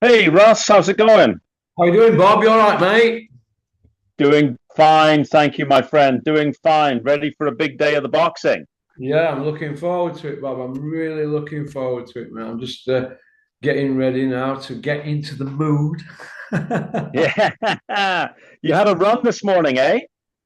Hey Russ, how's it going? How you doing, Bob? You all right, mate? Doing fine, thank you, my friend. Doing fine. Ready for a big day of the boxing. Yeah, I'm looking forward to it, Bob. I'm really looking forward to it, man. I'm just getting ready now to get into the mood. Yeah, you had a run this morning, eh?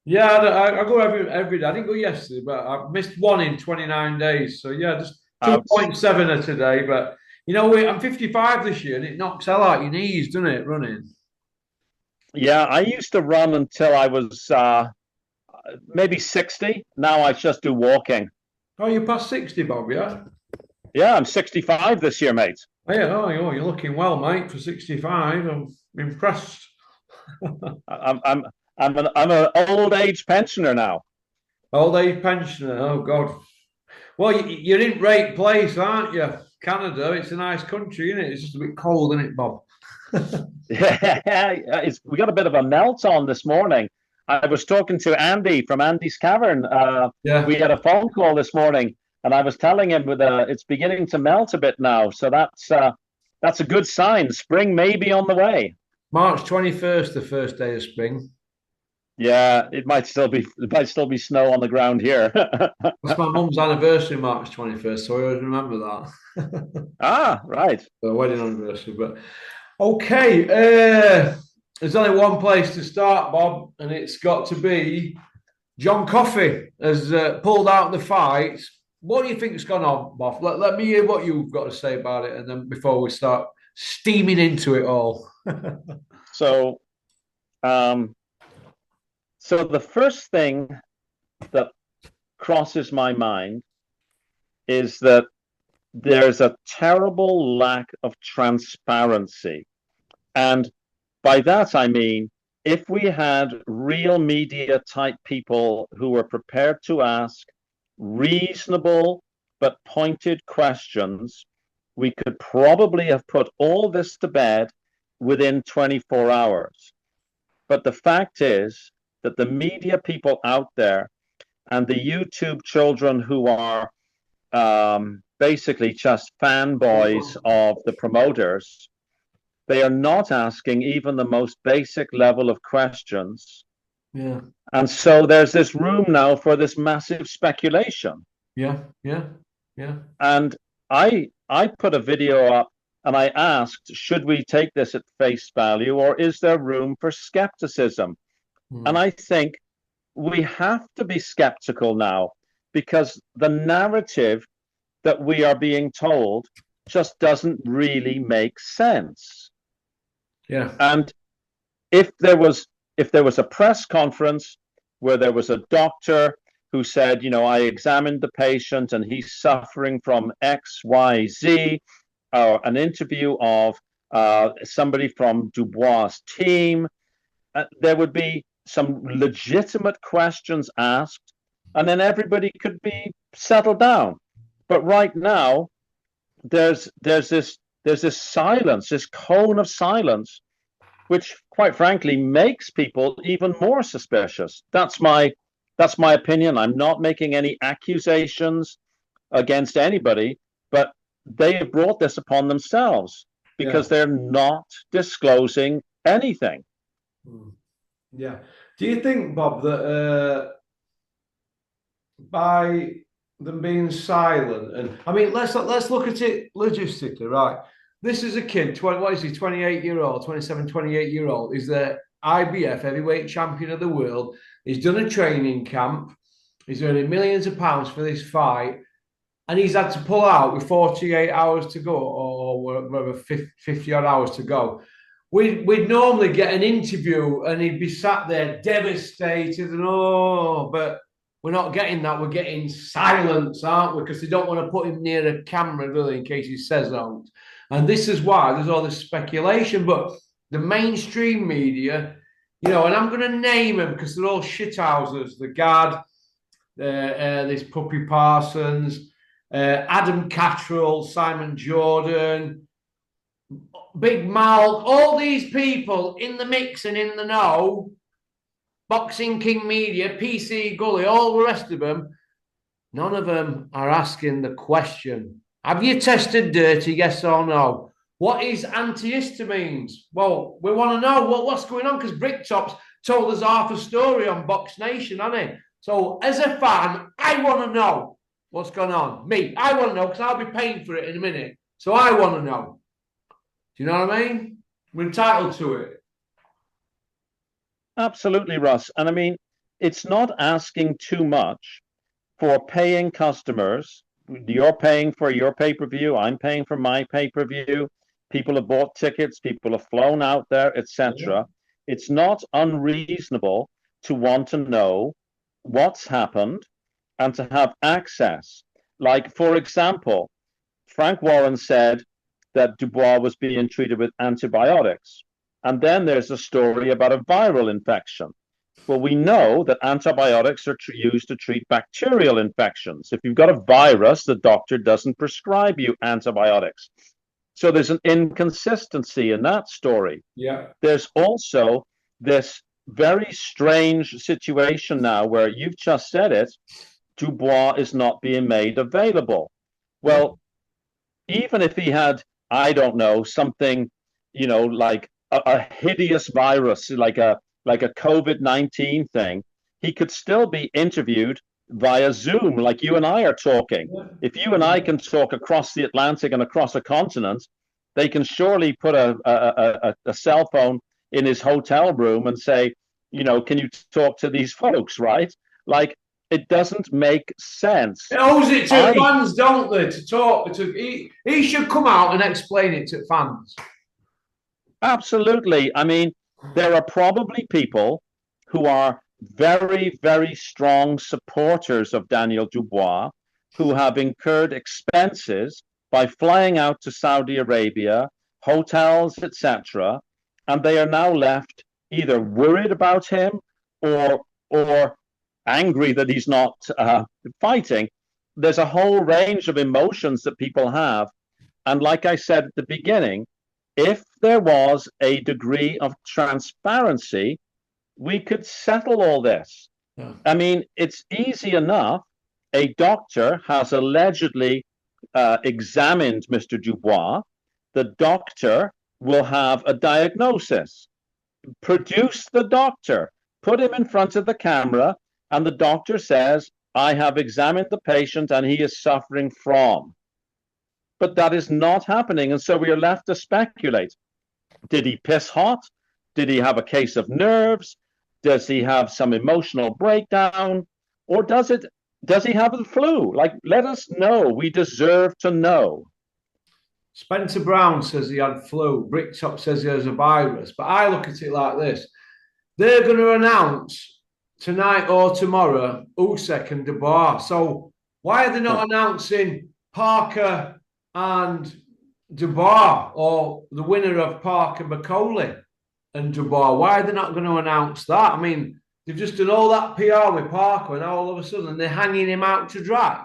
Yeah, I go every day. I didn't go yesterday, but I've missed one in 29 days. So yeah, just Outs. 2.7 today. But I'm 55 this year, and it knocks hell out your knees, doesn't it? Running. Yeah, I used to run until I was maybe 60. Now I just do walking. Oh, you're past 60, Bob, yeah? Yeah, I'm 65 this year, mate. Oh, yeah, you're looking well, mate, for 65. I'm impressed. I'm an old age pensioner now. Old age pensioner. Oh, God. Well, you're in great place, aren't you? Canada, it's a nice country, isn't it? It's just a bit cold, isn't it, Bob? Yeah, we got a bit of a melt on this morning. I was talking to Andy from Andy's Cavern. We Yeah. had a phone call this morning, and I was telling him it's beginning to melt a bit now. So that's a good sign. Spring may be on the way. March 21st, the first day of spring. Yeah, it might still be snow on the ground here. That's my mum's anniversary, March 21st, so I always remember that. Ah, right. The wedding anniversary. But okay, there's only one place to start, Bob, and it's got to be John Coffey has pulled out the fight. What do you think's gone on, Bob? Let me hear what you've got to say about it, and then before we start steaming into it all. So, um, so the first thing that crosses my mind is that there's a terrible lack of transparency. And by that, I mean, if we had real media type people who were prepared to ask reasonable but pointed questions, we could probably have put all this to bed within 24 hours. But the fact is that the media people out there and the YouTube children who are basically just fanboys of the promoters, they are not asking even the most basic level of questions. Yeah, And so there's this room now for this massive speculation. yeah, yeah, yeah. And I put a video up and I asked, should we take this at face value or is there room for skepticism? And Mm. I think we have to be skeptical now because the narrative that we are being told just doesn't really make sense. Yeah, And if there was a press conference where there was a doctor who said, I examined the patient and he's suffering from XYZ, or an interview of somebody from Dubois' team, there would be some legitimate questions asked, and then everybody could be settled down. But right now, there's this silence, this cone of silence, which quite frankly makes people even more suspicious. That's my opinion. I'm not making any accusations against anybody, but they have brought this upon themselves yeah, because they're not disclosing anything. mm, yeah. Do you think, Bob, that by them being silent, and I mean, let's look at it logistically, right? This is a kid, 20, what is he, 28-year-old, 27, 28-year-old, is the IBF heavyweight champion of the world. He's done a training camp. He's earning millions of pounds for this fight. And he's had to pull out with 48 hours to go, or whatever, 50 odd hours to go. We'd normally get an interview and he'd be sat there devastated and but we're not getting that. We're getting silence, aren't we? Because they don't want to put him near a camera, really, in case he says out. And this is why there's all this speculation. But the mainstream media, and I'm going to name them because they're all shithouses. The Guard, this Puppy Parsons, Adam Cattrall, Simon Jordan, Big Mal, all these people in the mix and in the know, Boxing King Media, PC Gully, all the rest of them, none of them are asking the question. Have you tested dirty, yes or no? What is antihistamines? Well, we want to know what's going on because Bricktop's told us half a story on Box Nation, hasn't he? So, as a fan, I want to know what's going on. Me, I want to know because I'll be paying for it in a minute. So, I want to know. Do you know what I mean? We're entitled to it. Absolutely, Russ. And I mean, it's not asking too much for paying customers. You're paying for your pay-per-view. I'm paying for my pay-per-view. People have bought tickets. People have flown out there, etc. It's not unreasonable to want to know what's happened and to have access. Like, for example, Frank Warren said that Dubois was being treated with antibiotics. And then there's a story about a viral infection. Well, we know that antibiotics are used to treat bacterial infections. If you've got a virus, the doctor doesn't prescribe you antibiotics. So there's an inconsistency in that story. Yeah. There's also this very strange situation now where you've just said it, Dubois is not being made available. Well, even if he had, I don't know, something, like a hideous virus, like a COVID-19 thing, he could still be interviewed via Zoom, like you and I are talking. If you and I can talk across the Atlantic and across a continent, they can surely put a cell phone in his hotel room and say, can you talk to these folks, right? Like, it doesn't make sense. It owes it to fans, don't they, to talk. He should come out and explain it to fans. Absolutely. I mean, there are probably people who are very, very strong supporters of Daniel Dubois who have incurred expenses by flying out to Saudi Arabia, hotels, etc., and they are now left either worried about him or angry that he's not fighting. There's a whole range of emotions that people have, and like I said at the beginning, if there was a degree of transparency, we could settle all this. Yeah. I mean, it's easy enough. A doctor has allegedly examined Mr. Dubois. The doctor will have a diagnosis. Produce the doctor, put him in front of the camera, and the doctor says, I have examined the patient and he is suffering from. But that is not happening. And so we are left to speculate. Did he piss hot? Did he have a case of nerves? Does he have some emotional breakdown? Or does he have the flu? Like, let us know. We deserve to know. Spencer Brown says he had flu. Bricktop says he has a virus. But I look at it like this. They're going to announce tonight or tomorrow Usyk and Dubois. So why are they not announcing Parker and Dubois, or the winner of Parker McCauley and Dubois? Why are they not going to announce that? I mean, they've just done all that PR with Parker, and all of a sudden they're hanging him out to dry.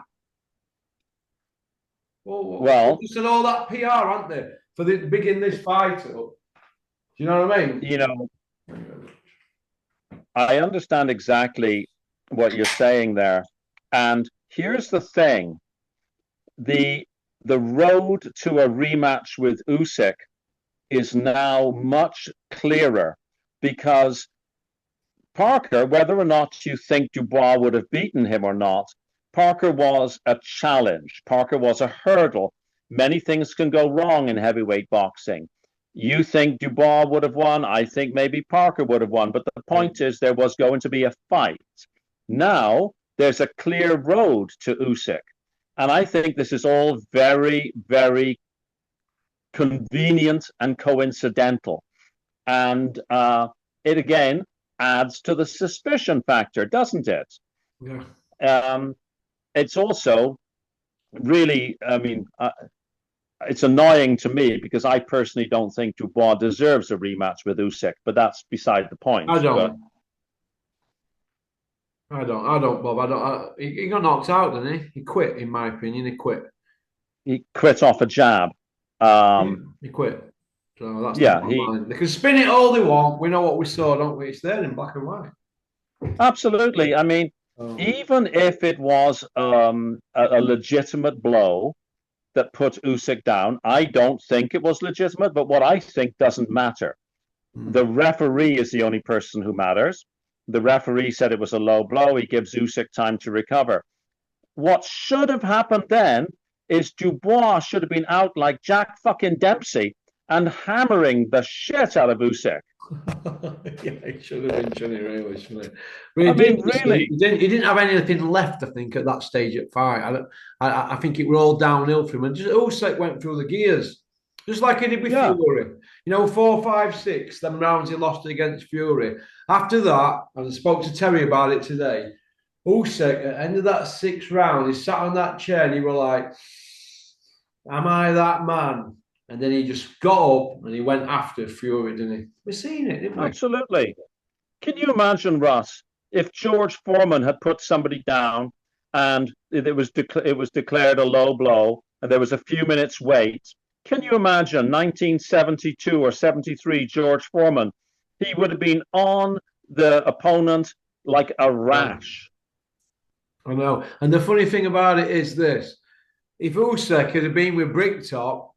Well, they've just done all that PR, aren't they, for bigging this fight up? Do you know what I mean? I understand exactly what you're saying there. And here's the thing. The road to a rematch with Usyk is now much clearer because Parker, whether or not you think Dubois would have beaten him or not, Parker was a challenge. Parker was a hurdle. Many things can go wrong in heavyweight boxing. You think Dubois would have won. I think maybe Parker would have won. But the point is there was going to be a fight. Now there's a clear road to Usyk. And I think this is all very, very convenient and coincidental. And it, again, adds to the suspicion factor, doesn't it? Yeah. It's also really, I mean, it's annoying to me because I personally don't think Dubois deserves a rematch with Usyk, but that's beside the point. I don't. Bob. He got knocked out, didn't he? He quit, in my opinion. He quit. He quit off a jab. He quit. So that's they can spin it all they want. We know what we saw, don't we? It's there in black and white. Absolutely. I mean, even if it was a legitimate blow, that put Usyk down. I don't think it was legitimate, but what I think doesn't matter. The referee is the only person who matters. The referee said it was a low blow. He gives Usyk time to recover. What should have happened then is Dubois should have been out like Jack fucking Dempsey and hammering the shit out of Usyk. Yeah, it should have been Johnny, really, shouldn't it? I mean, really, he didn't have anything left, I think, at that stage at fight. I think it were all downhill for him, and just Usyk went through the gears, just like he did with Fury. You know, 4, 5, 6, them rounds he lost against Fury. After that, and I spoke to Terry about it today. Usyk, at the end of that 6th round, he sat on that chair and he were like, "Am I that man?" And then he just got up and he went after Fury, didn't he? We've seen it, didn't we? Absolutely. Can you imagine, Ross, if George Foreman had put somebody down and it was declared a low blow and there was a few minutes wait? Can you imagine 1972 or 73 George Foreman? He would have been on the opponent like a rash. I know. And the funny thing about it is this. If Usyk had been with Bricktop,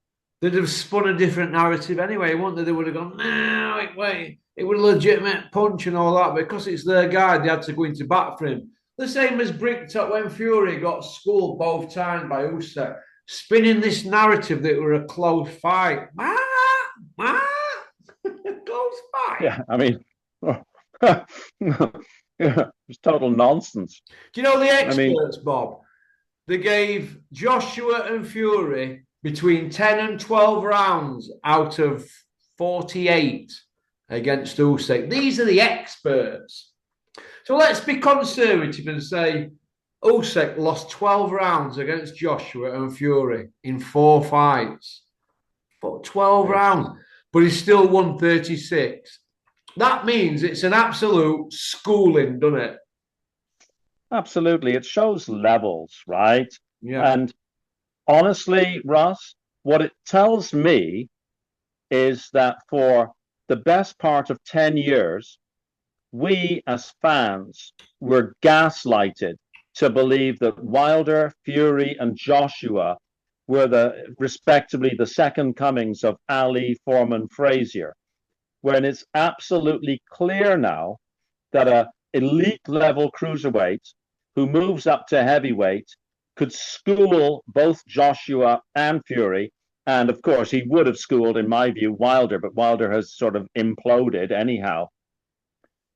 they'd have spun a different narrative anyway, wouldn't they? They would have gone, no, it was a legitimate punch and all that. Because it's their guy, they had to go into bat for him. The same as Bricktop when Fury got schooled both times by Usyk, spinning this narrative that it were a close fight. Close fight. Yeah, I mean, it's total nonsense. Do you know the experts, Bob? They gave Joshua and Fury between 10 and 12 rounds out of 48 against Usyk. These are the experts. So let's be conservative and say Usyk lost 12 rounds against Joshua and Fury in 4 fights. But 12 rounds. But he still won 36. That means it's an absolute schooling, doesn't it? Absolutely. It shows levels, right? Yeah. And honestly, Ross, what it tells me is that for the best part of 10 years, we as fans were gaslighted to believe that Wilder, Fury, and Joshua were respectively the second comings of Ali, Foreman, Frazier, when it's absolutely clear now that an elite level cruiserweight who moves up to heavyweight could school both Joshua and Fury. And of course, he would have schooled, in my view, Wilder, but Wilder has sort of imploded anyhow.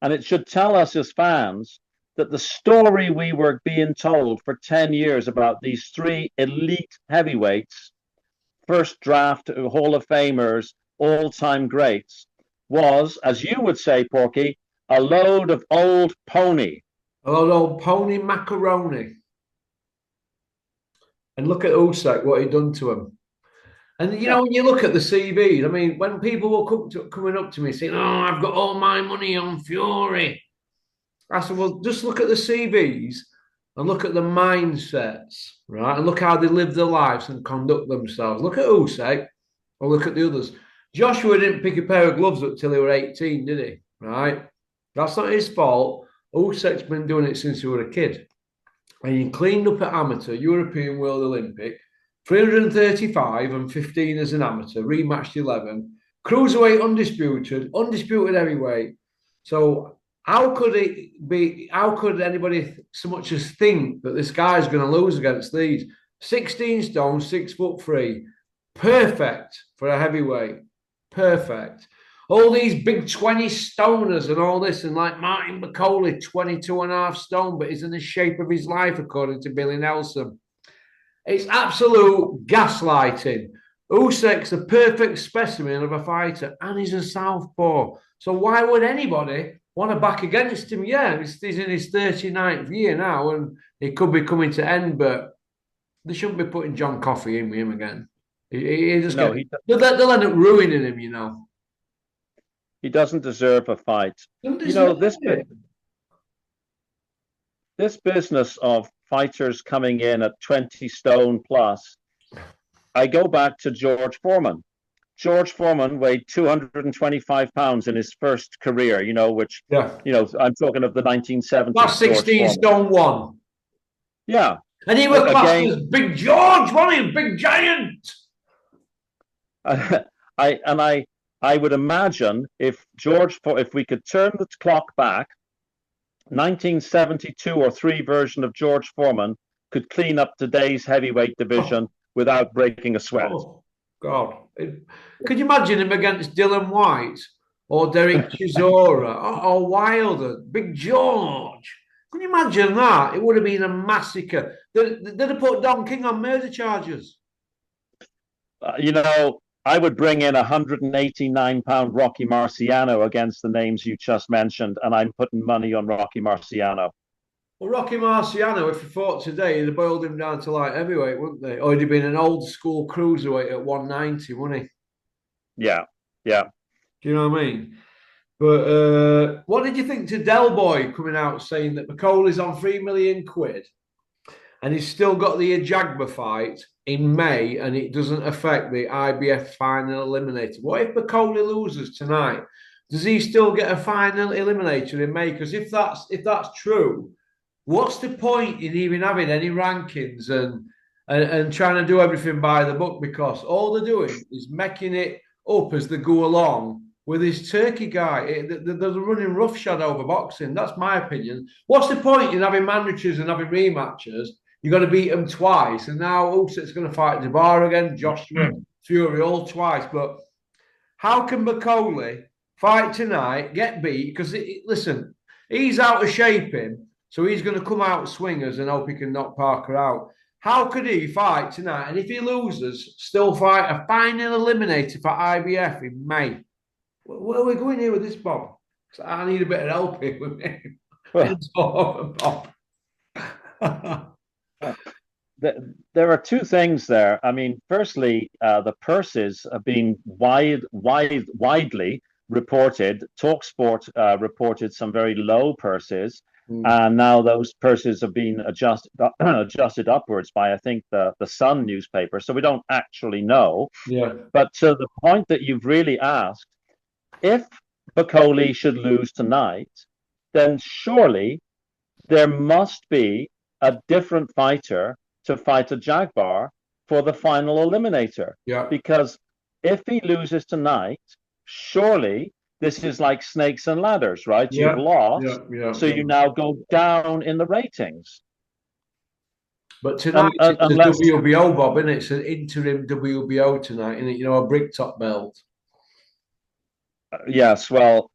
And it should tell us as fans that the story we were being told for 10 years about these 3 elite heavyweights, first draft Hall of Famers, all-time greats, was, as you would say, Porky, a load of old pony. A load of old pony macaroni. And look at Usyk, what he'd done to him. And, you know, when you look at the CVs, I mean, when people were coming up to me saying, oh, I've got all my money on Fury. I said, well, just look at the CVs and look at the mindsets, right? And look how they live their lives and conduct themselves. Look at Usyk or look at the others. Joshua didn't pick a pair of gloves up till he was 18, did he? Right? That's not his fault. Usyk's been doing it since he was a kid. And he cleaned up at amateur, European World Olympic, 335 and 15 as an amateur, rematched 11, cruiserweight undisputed heavyweight. So how could anybody so much as think that this guy's going to lose against these? 16 stone, 6'3", perfect for a heavyweight, perfect. All these big 20 stoners and all this, and like Martin McCauley, 22.5 stone, but he's in the shape of his life, according to Billy Nelson. It's absolute gaslighting. Usyk's a perfect specimen of a fighter, and he's a southpaw. So why would anybody want to back against him? Yeah, he's in his 39th year now, and he could be coming to end, but they shouldn't be putting John Coffey in with him again. They'll end up ruining him, you know. He doesn't deserve a fight. You know, this business of fighters coming in at 20 stone plus, I go back to George Foreman. George Foreman weighed 225 pounds in his first career, you know, which, you know, I'm talking of the 1970s. That's 16 stone 1. Yeah. And he was classed again, as Big George, wasn't he? Big giant. I would imagine if we could turn the clock back, 1972 or three version of George Foreman could clean up today's heavyweight division without breaking a sweat. Oh, God. Could you imagine him against Dylan White or Derek Chisora or Wilder? Big George. Can you imagine that? It would have been a massacre. They'd have put Don King on murder charges. I would bring in a 189-pound Rocky Marciano against the names you just mentioned, and I'm putting money on Rocky Marciano. Well, Rocky Marciano, if he fought today, they'd have boiled him down to light heavyweight, wouldn't they? Or he'd have been an old school cruiserweight at 190, wouldn't he? Yeah, yeah. Do you know what I mean? But what did you think to Del Boy coming out saying that McCauley's on £3 million and he's still got the Ajagba fight in May and it doesn't affect the IBF final eliminator? What if McCauley loses tonight? Does he still get a final eliminator in May? Because if that's true, what's the point in even having any rankings and trying to do everything by the book? Because all they're doing is making it up as they go along with this Turkey guy. There's a running roughshod over boxing. That's my opinion. What's the point in having mandatories and having rematches? You've got to beat them twice. And now Usyk's going to fight Dubois again, Joshua, Fury, all twice. But how can McCauley fight tonight, get beat? Because, listen, he's out of shape him. So he's going to come out swingers and hope he can knock Parker out. How could he fight tonight? And if he loses, still fight a final eliminator for IBF in May? Where are we going here with this, Bob? I need a bit of help here with me. Bob. There are two things there. I mean, firstly, the purses have been widely reported. TalkSport reported some very low purses, and now those purses have been adjusted upwards by, I think, the Sun newspaper. So we don't actually know. Yeah. But to the point that you've really asked, if Bacoli should lose tonight, then surely there must be a different fighter to fight a Jaguar for the final eliminator. Yeah. Because if he loses tonight, surely this is like snakes and ladders, right? Yeah. You've lost, so you now go down in the ratings. But tonight it's a WBO, Bob, isn't it? It's an interim WBO tonight, isn't it? A brick top belt. Yes, well,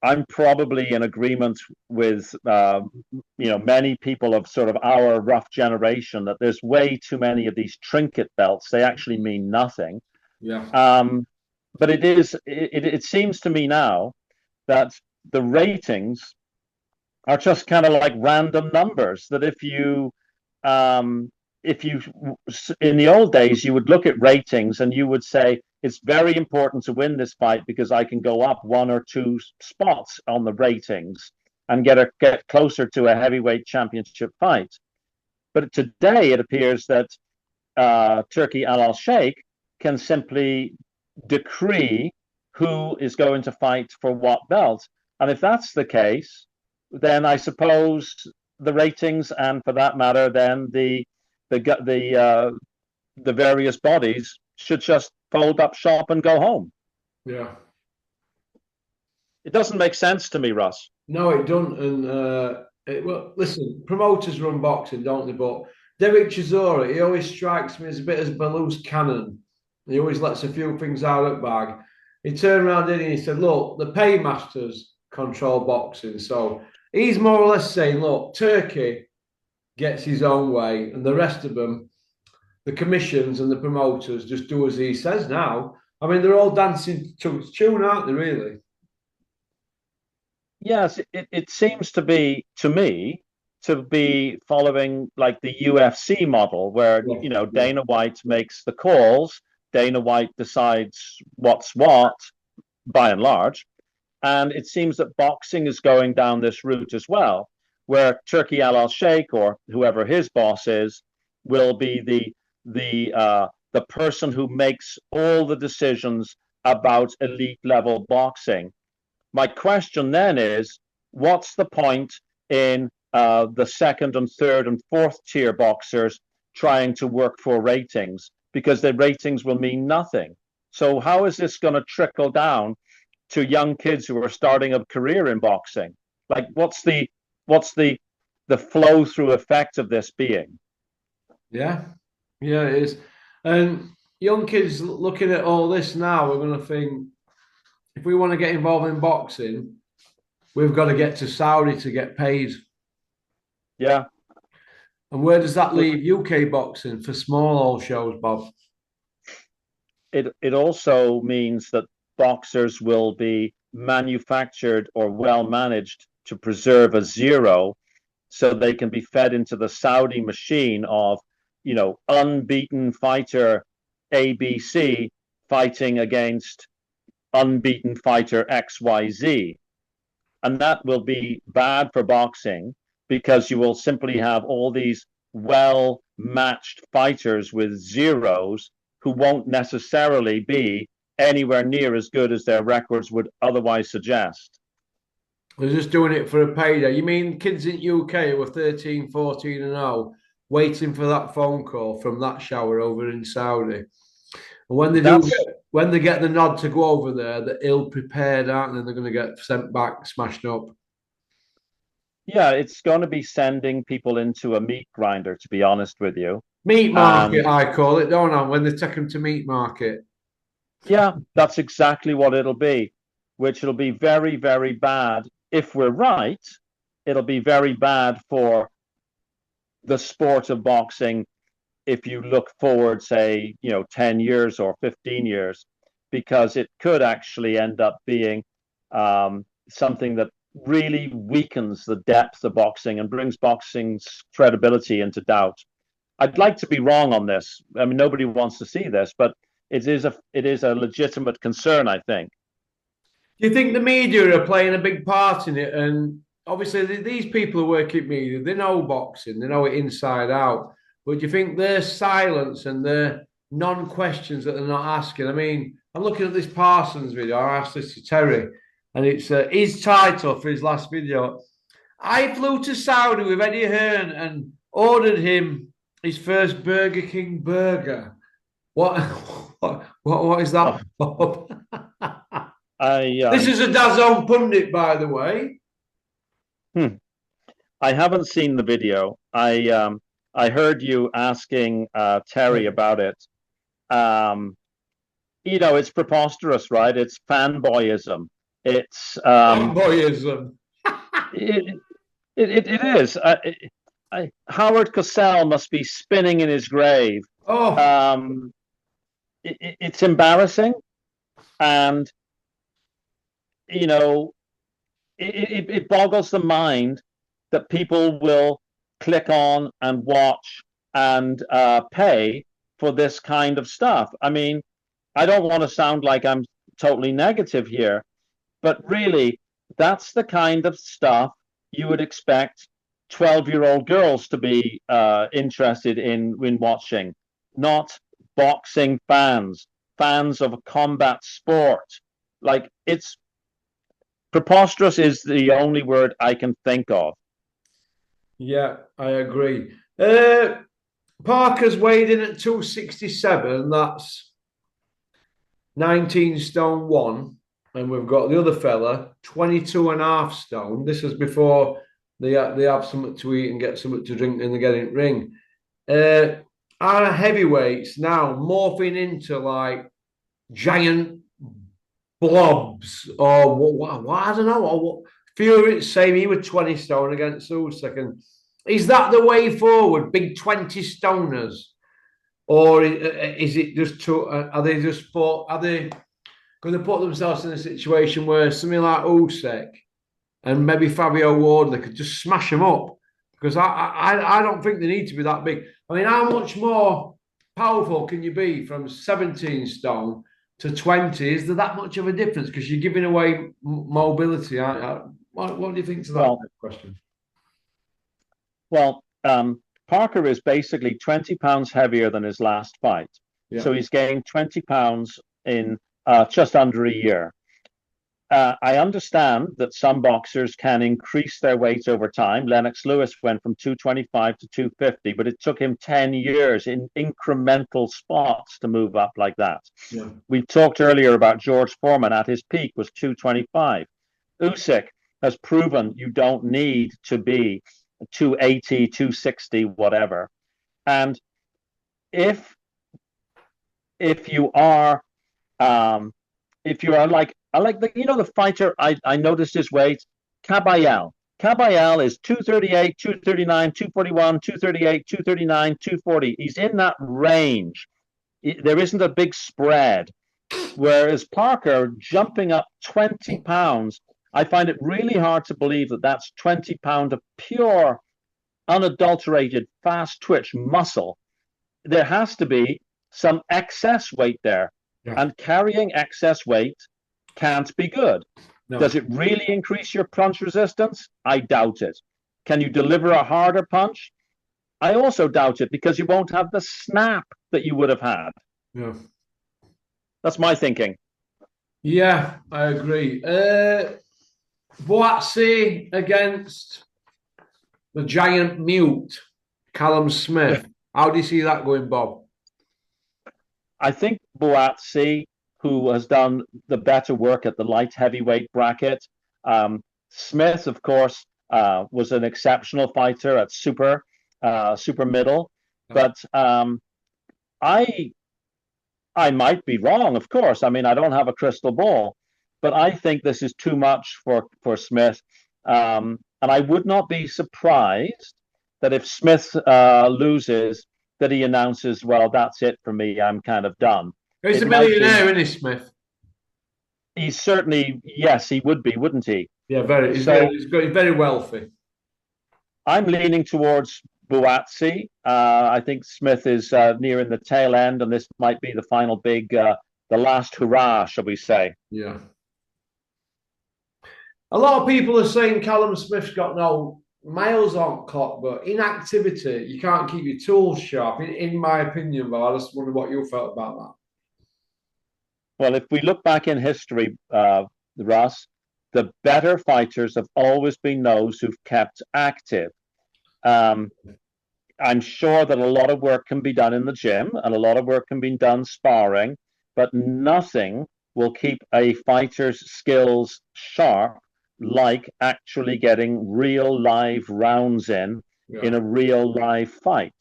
I'm probably in agreement with many people of sort of our rough generation that there's way too many of these trinket belts. They actually mean nothing. Yeah. But it seems to me now that the ratings are just kind of like random numbers. That if you in the old days you would look at ratings and you would say, it's very important to win this fight because I can go up 1 or 2 spots on the ratings and get closer to a heavyweight championship fight. But today it appears that Turki Al Sheikh can simply decree who is going to fight for what belt. And if that's the case, then I suppose the ratings, and for that matter, then the various bodies should just fold up shop and go home. Yeah. It doesn't make sense to me, Russ. No, it doesn't. And well, listen, promoters run boxing, don't they? But Derek Chisora, he always strikes me as a bit as a loose cannon. He always lets a few things out of the bag. He turned around and he said, look, the paymasters control boxing. So he's more or less saying, look, Turkey gets his own way and the rest of them, the commissions and the promoters, just do as he says now. I mean, they're all dancing to his tune, aren't they, really? Yes, it seems to me to be following like the UFC model where, Dana White makes the calls, Dana White decides what's what, by and large. And it seems that boxing is going down this route as well, where Turki Al Sheikh or whoever his boss is will be the person who makes all the decisions about elite level boxing. My question then is, what's the point in the second and third and fourth tier boxers trying to work for ratings, because the ratings will mean nothing. So how is this going to trickle down to young kids who are starting a career in boxing? Like, what's the flow through effect of this being? Yeah, yeah, it is. And young kids looking at all this now, we're going to think, if we want to get involved in boxing, we've got to get to Saudi to get paid. Yeah. And where does that leave UK boxing for small old shows, Bob? It also means that boxers will be manufactured or well managed to preserve a zero, so they can be fed into the Saudi machine of, unbeaten fighter ABC fighting against unbeaten fighter XYZ. And that will be bad for boxing, because you will simply have all these well matched fighters with zeros who won't necessarily be anywhere near as good as their records would otherwise suggest. They're just doing it for a payday. You mean kids in UK who are 13, 14 and 0, waiting for that phone call from that shower over in Saudi? And when they get the nod to go over there, they're ill prepared, aren't they? They're going to get sent back, smashed up. Yeah, it's going to be sending people into a meat grinder, to be honest with you. Meat market, And I call it, don't I? When they take them to meat market. yeah, that's exactly what it'll be, which will be very, very bad. If we're right, it'll be very bad for the sport of boxing if you look forward, say, 10 years or 15 years, because it could actually end up being something that really weakens the depth of boxing and brings boxing's credibility into doubt. I'd like to be wrong on this. I mean, nobody wants to see this, but it is a legitimate concern, I think. Do you think the media are playing a big part in it? And obviously, these people who work in media, they know boxing, they know it inside out. But do you think their silence and their non-questions that they're not asking? I mean, I'm looking at this Parsons video. I asked this to Terry, and it's his title for his last video. I flew to Saudi with Eddie Hearn and ordered him his first Burger King burger. What? What is that, Bob? This is a DAZN pundit, by the way. I haven't seen the video. I heard you asking Terry about it. It's preposterous, right? It's fanboyism. It's Fanboyism. it is. Howard Cosell must be spinning in his grave. Oh, It's embarrassing, and it boggles the mind that people will click on and watch and pay for this kind of stuff. I mean, I don't want to sound like I'm totally negative here, but really, that's the kind of stuff you would expect 12-year-old girls to be interested in watching, not boxing fans of a combat sport. Like, it's preposterous is the only word I can think of. yeah, I agree. Parker's weighed in at 267. That's 19 stone one. And we've got the other fella, 22 and a half stone. This is before they have something to eat and get something to drink and they get in ring. Our heavyweights now morphing into like giant blobs or what I don't know. Or Fury saying he was 20 stone against Usyk. And is that the way forward? Big 20 stoners? Or is it just too, are they going to put themselves in a situation where something like Usyk and maybe Fabio Ward, they could just smash them up? Because I don't think they need to be that big. I mean, how much more powerful can you be from 17 stone to 20? Is there that much of a difference? Because you're giving away mobility. What do you think to that question? Well, Parker is basically 20 pounds heavier than his last fight. Yeah. So he's gained 20 pounds in just under a year. I understand that some boxers can increase their weight over time. Lennox Lewis went from 225 to 250, but it took him 10 years in incremental spots to move up like that. Yeah. We talked earlier about George Foreman at his peak was 225. Usyk has proven you don't need to be 280, 260, whatever. And if if you are if you are like I like the fighter I noticed his weight, Cabayel. Cabayel is 238, 239, 241, 238, 239, 240. He's in that range. There isn't a big spread. Whereas Parker jumping up 20 pounds, I find it really hard to believe that that's 20 pound of pure, unadulterated, fast twitch muscle. There has to be some excess weight there. Yeah. And carrying excess weight can't be good. No. Does it really increase your punch resistance? I doubt it. Can you deliver a harder punch? I also doubt it because you won't have the snap that you would have had. Yeah. That's my thinking. Yeah, I agree. Boatse against the giant mute, Callum Smith. How do you see that going, Bob? I think Boatse, who has done the better work at the light heavyweight bracket. Smith, of course, was an exceptional fighter at super middle. But I might be wrong, of course. I mean, I don't have a crystal ball, but I think this is too much for Smith. And I would not be surprised that if Smith loses, that he announces, well, that's it for me. I'm kind of done. He's a millionaire, isn't he, Smith? He's certainly, yes, he would be, wouldn't he? Yeah, very. He's very wealthy. I'm leaning towards Boatse. I think Smith is nearing the tail end, and this might be the final big, the last hurrah, shall we say. Yeah. A lot of people are saying Callum Smith's got no miles on clock, but inactivity, you can't keep your tools sharp, in my opinion. But I just wonder what you felt about that. Well, if we look back in history, Russ, the better fighters have always been those who've kept active. I'm sure that a lot of work can be done in the gym and a lot of work can be done sparring, but nothing will keep a fighter's skills sharp like actually getting real live rounds in a real live fight.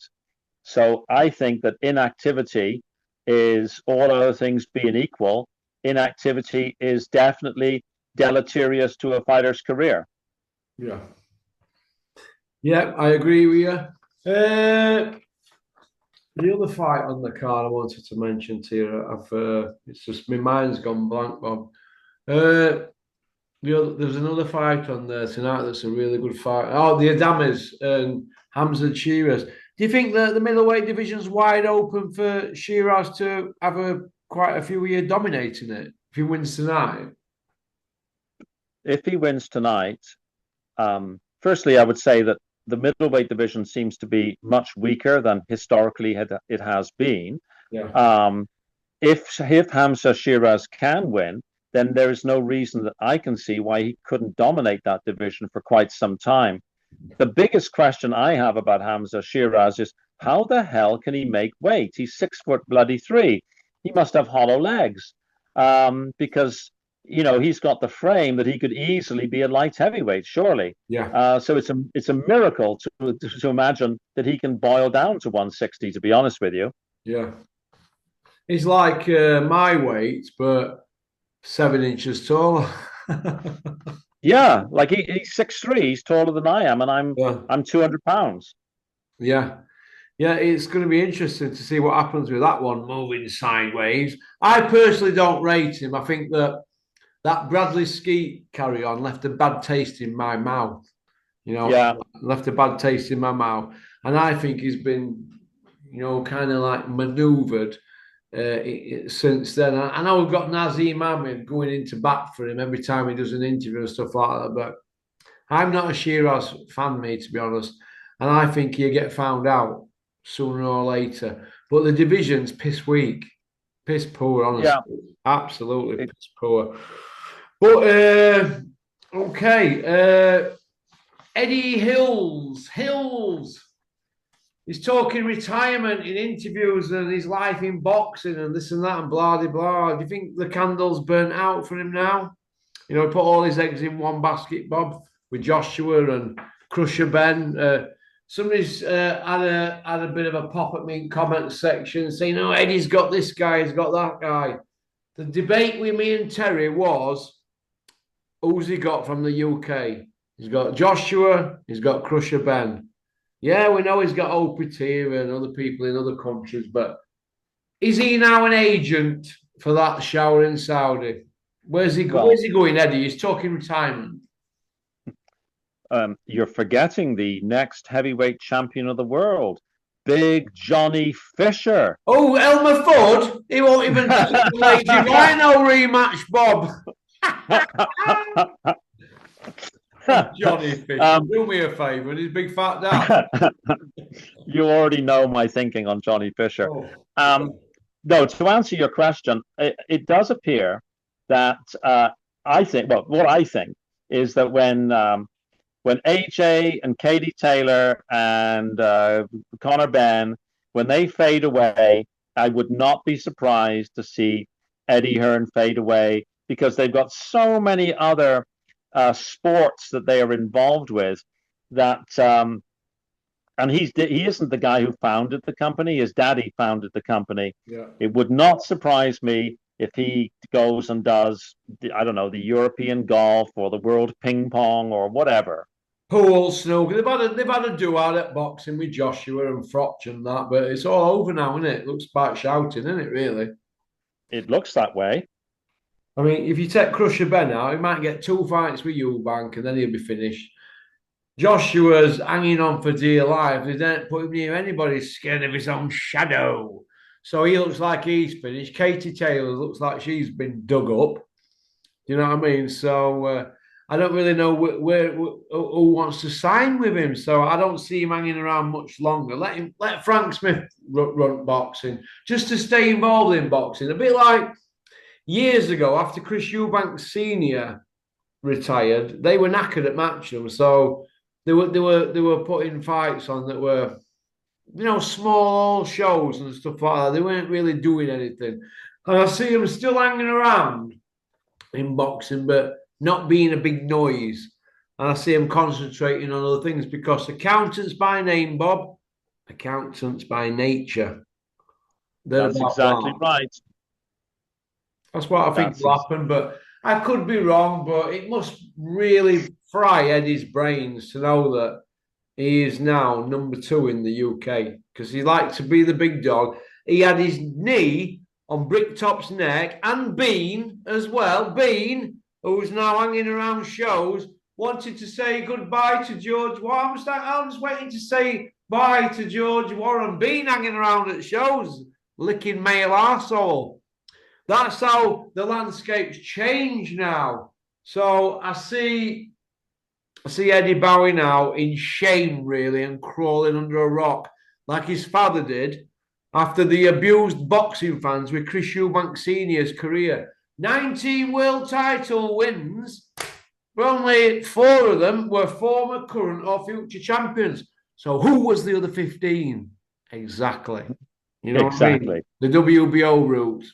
So I think that inactivity is, all other things being equal, inactivity is definitely deleterious to a fighter's career. Yeah. Yeah, I agree with you. The other fight on the card I wanted to mention to you, it's just my mind's gone blank, Bob. There's another fight on there tonight that's a really good fight. Oh, the Adames and Hamza Shiraz. Do you think that the middleweight division's wide open for Shiraz to have quite a few years dominating it if he wins tonight? If he wins tonight, firstly, I would say that the middleweight division seems to be much weaker than historically it has been. Yeah. If Hamza Shiraz can win, then there is no reason that I can see why he couldn't dominate that division for quite some time. The biggest question I have about Hamza Shiraz is how the hell can he make weight? He's 6'3". He must have hollow legs, because he's got the frame that he could easily be a light heavyweight, surely. Yeah. So it's a miracle to imagine that he can boil down to 160. To be honest with you. Yeah. He's like my weight, but 7 inches taller. Yeah, like he's 6'3". He's taller than I am, and I'm 200 pounds. Yeah. Yeah, it's going to be interesting to see what happens with that one moving sideways. I personally don't rate him. I think that Bradley Skeet carry on left a bad taste in my mouth. Left a bad taste in my mouth. And I think he's been, kind of like manoeuvred since then. I know we've got Nazim Ahmed going into bat for him every time he does an interview and stuff like that, but I'm not a Shiraz fan, mate, to be honest. And I think he'll get found out sooner or later. But the division's piss weak. Piss poor, honestly. Yeah. Absolutely piss poor. But okay, Eddie Hills. He's talking retirement in interviews and his life in boxing and this and that and blah blah blah. Do you think the candle's burnt out for him now? You know, he put all his eggs in one basket, Bob, with Joshua and Crusher Ben. Somebody's had a bit of a pop at me in comment section saying, "Oh, Eddie's got this guy, he's got that guy." The debate with me and Terry was, who's he got from the UK? He's got Joshua, he's got Crusher Ben. Yeah, we know he's got Opetia and other people in other countries, but is he now an agent for that shower in Saudi? Where's he going, Eddie? He's talking retirement. You're forgetting the next heavyweight champion of the world, Big Johnny Fisher. Oh, Elmer Fudd? He won't even take the Lady Rhino rematch, Bob. Johnny Fisher, do me a favour, he's big fat dad. You already know my thinking on Johnny Fisher. No, to answer your question, it does appear that I think, well, what I think is that when AJ and Katie Taylor and Conor Benn, when they fade away, I would not be surprised to see Eddie Hearn fade away because they've got so many other sports that they are involved with that and he isn't the guy who founded the company. His daddy founded the company. Yeah. It would not surprise me if he goes and does I don't know, the European golf or the world ping pong or whatever. Pool, snooker. They've had a duo at boxing with Joshua and Frotch and that, but it's all over now, isn't it? It looks quite shouting, isn't it, really? It looks that way. I mean, if you take Crusher Ben out, he might get 2 fights with Eubank and then he'll be finished. Joshua's hanging on for dear life. They don't put him near anybody, scared of his own shadow. So he looks like he's finished. Katie Taylor looks like she's been dug up. You know what I mean? So I don't really know who wants to sign with him. So I don't see him hanging around much longer. Let Frank Smith run boxing just to stay involved in boxing. A bit like years ago after Chris Eubank Senior retired, they were knackered at Matchroom, so they were putting fights on that were, you know, small shows and stuff like that. They weren't really doing anything, and I see them still hanging around in boxing, but not being a big noise. And I see them concentrating on other things because accountants by name, Bob, accountants by nature. That's exactly right. That's what I think will happen, but I could be wrong. But it must really fry Eddie's brains to know that he is now number 2 in the UK because he liked to be the big dog. He had his knee on Bricktop's neck and Bean as well. Bean, who's now hanging around shows, wanted to say goodbye to George Warren. I'm just waiting to say bye to George Warren. Bean hanging around at shows, licking male arsehole. That's how the landscape's changed now. So I see Eddie Bowie now in shame, really, and crawling under a rock like his father did after the abused boxing fans with Chris Eubank Senior's career. 19 world title wins, but only 4 of them were former, current, or future champions. So who was the other 15? Exactly. You know exactly. What I mean? The WBO route.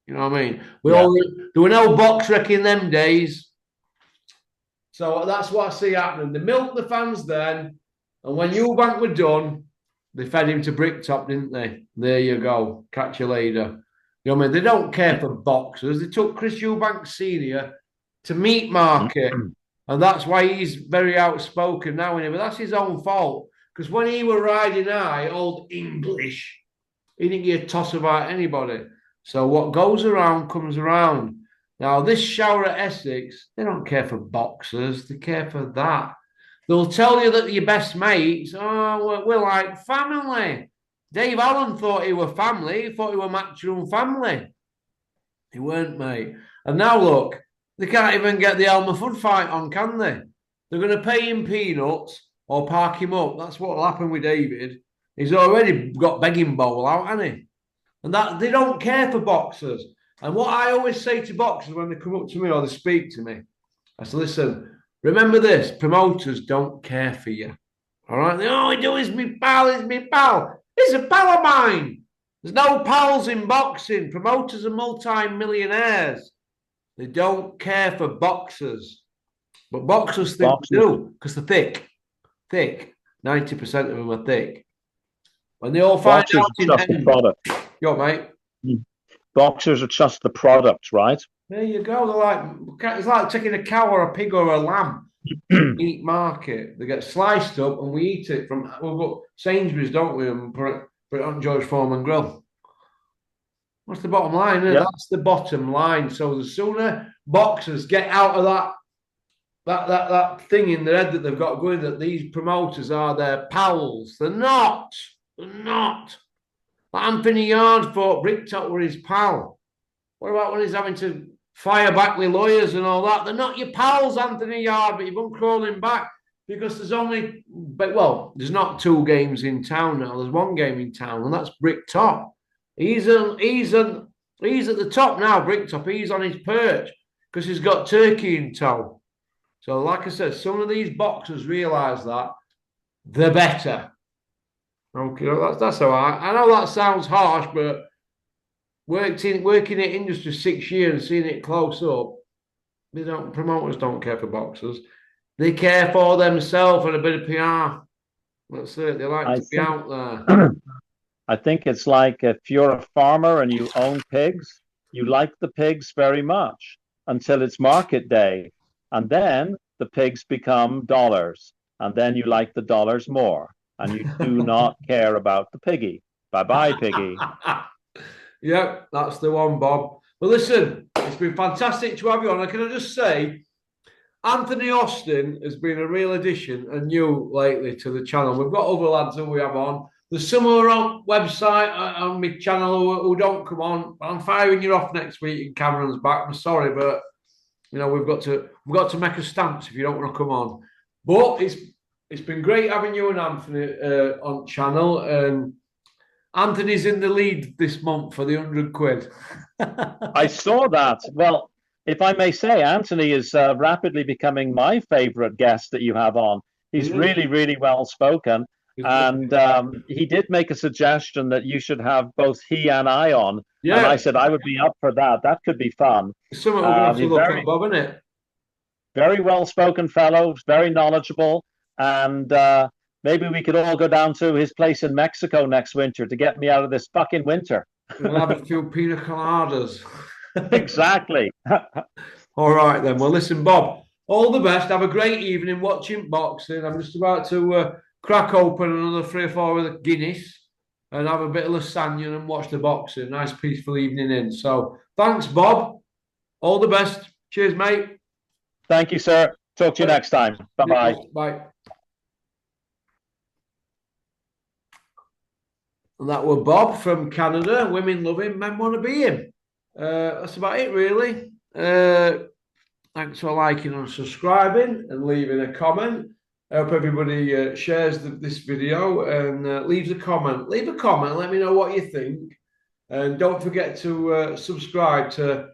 You know what I mean? There were no box wreck in them days. So that's what I see happening. They milked the fans then, and when Eubank were done, they fed him to Bricktop, didn't they? There you go. Catch you later. You know what I mean? They don't care for boxers. They took Chris Eubank Senior to meat market, and that's why he's very outspoken now. But that's his own fault. Because when he were riding high, old English, he didn't give a toss about anybody. So what goes around comes around. Now, this shower at Essex, they don't care for boxers. They care for that. They'll tell you that your best mates, we're like family. Dave Allen thought he were family. He thought he were Matchroom family. He weren't, mate. And now, look, they can't even get the Elmer Fudd fight on, can they? They're going to pay him peanuts or park him up. That's what will happen with David. He's already got begging bowl out, hasn't he? And that they don't care for boxers. And what I always say to boxers when they come up to me or they speak to me, I say, listen, remember this, promoters don't care for you. All right? All he do is me pal, is me pal. He's a pal of mine. There's no pals in boxing. Promoters are multi-millionaires. They don't care for boxers. But boxers think they do because they're thick. Thick. 90% of them are thick. When they all find boxers out in are just the product. Yo, mate. Boxers are just the product, right? There you go. They're like, it's like taking a cow or a pig or a lamb to the meat market. They get sliced up and we eat it from, we've got Sainsbury's, don't we? And put it on George Foreman grill. What's the bottom line? Yep. That's the bottom line. So the sooner boxers get out of that thing in their head that they've got going, that these promoters are their pals. They're not. They're not. Anthony Yarde thought Bricktop were his pal. What about when he's having to fire back with lawyers and all that? They're not your pals, Anthony Yarde, but you've been crawling back because there's only, there's not 2 games in town now. There's 1 game in town, and that's Bricktop. He's at the top now, Bricktop. He's on his perch because he's got Turkey in tow. So, like I said, some of these boxers realise that they're better. Okay, that's all right. I know that sounds harsh, but working in industry 6 years and seeing it close up, promoters don't care for boxers. They care for themselves and a bit of PR. That's it. They like to be out there. I think it's like if you're a farmer and you own pigs, you like the pigs very much until it's market day. And then the pigs become dollars. And then you like the dollars more. And you do not care about the piggy. Bye-bye, piggy. Yep, that's the one, Bob. But listen, it's been fantastic to have you on. And can I just say, Anthony Austin has been a real addition and new lately to the channel. We've got other lads that we have on. There's some who are on website on my channel who don't come on. I'm firing you off next week and Cameron's back. I'm sorry, but you know we've got to make a stance if you don't want to come on. But it's been great having you and Anthony on channel. And Anthony's in the lead this month for the 100 quid. I saw that. Well, if I may say, Anthony is rapidly becoming my favorite guest that you have on. He's really, really well spoken. And he did make a suggestion that you should have both he and I on. Yeah. And I said I would be up for that. That could be fun. Something we're going to have to look at, Bob, isn't it? Very well-spoken fellow, very knowledgeable. And maybe we could all go down to his place in Mexico next winter to get me out of this fucking winter. We'll have a few pina coladas. Exactly. All right, then. Well, listen, Bob, all the best. Have a great evening watching boxing. I'm just about to crack open another 3 or 4 of the Guinness and have a bit of lasagna and watch the boxing. Nice, peaceful evening in. So thanks, Bob. All the best. Cheers, mate. Thank you, sir. Talk to you next time. Bye-bye. Bye. And that were Bob from Canada. Women love him, men want to be him. That's about it, really. Thanks for liking and subscribing and leaving a comment. I hope everybody shares this video and leaves a comment. Leave a comment. Let me know what you think. And don't forget to subscribe to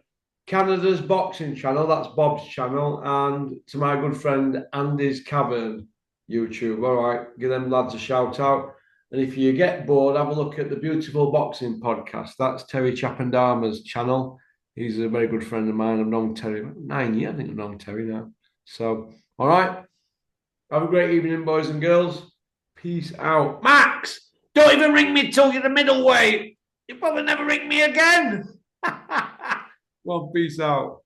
Canada's boxing channel. That's Bob's channel. And to my good friend Andy's Cavern YouTube. All right. Give them lads a shout out. And if you get bored, have a look at the Beautiful Boxing Podcast. That's Terry Chappendama's channel. He's a very good friend of mine. I've known Terry 9 years. I think I've known Terry now. So, all right. Have a great evening, boys and girls. Peace out. Max, don't even ring me till you're the middleweight. You'll probably never ring me again. Well, peace out.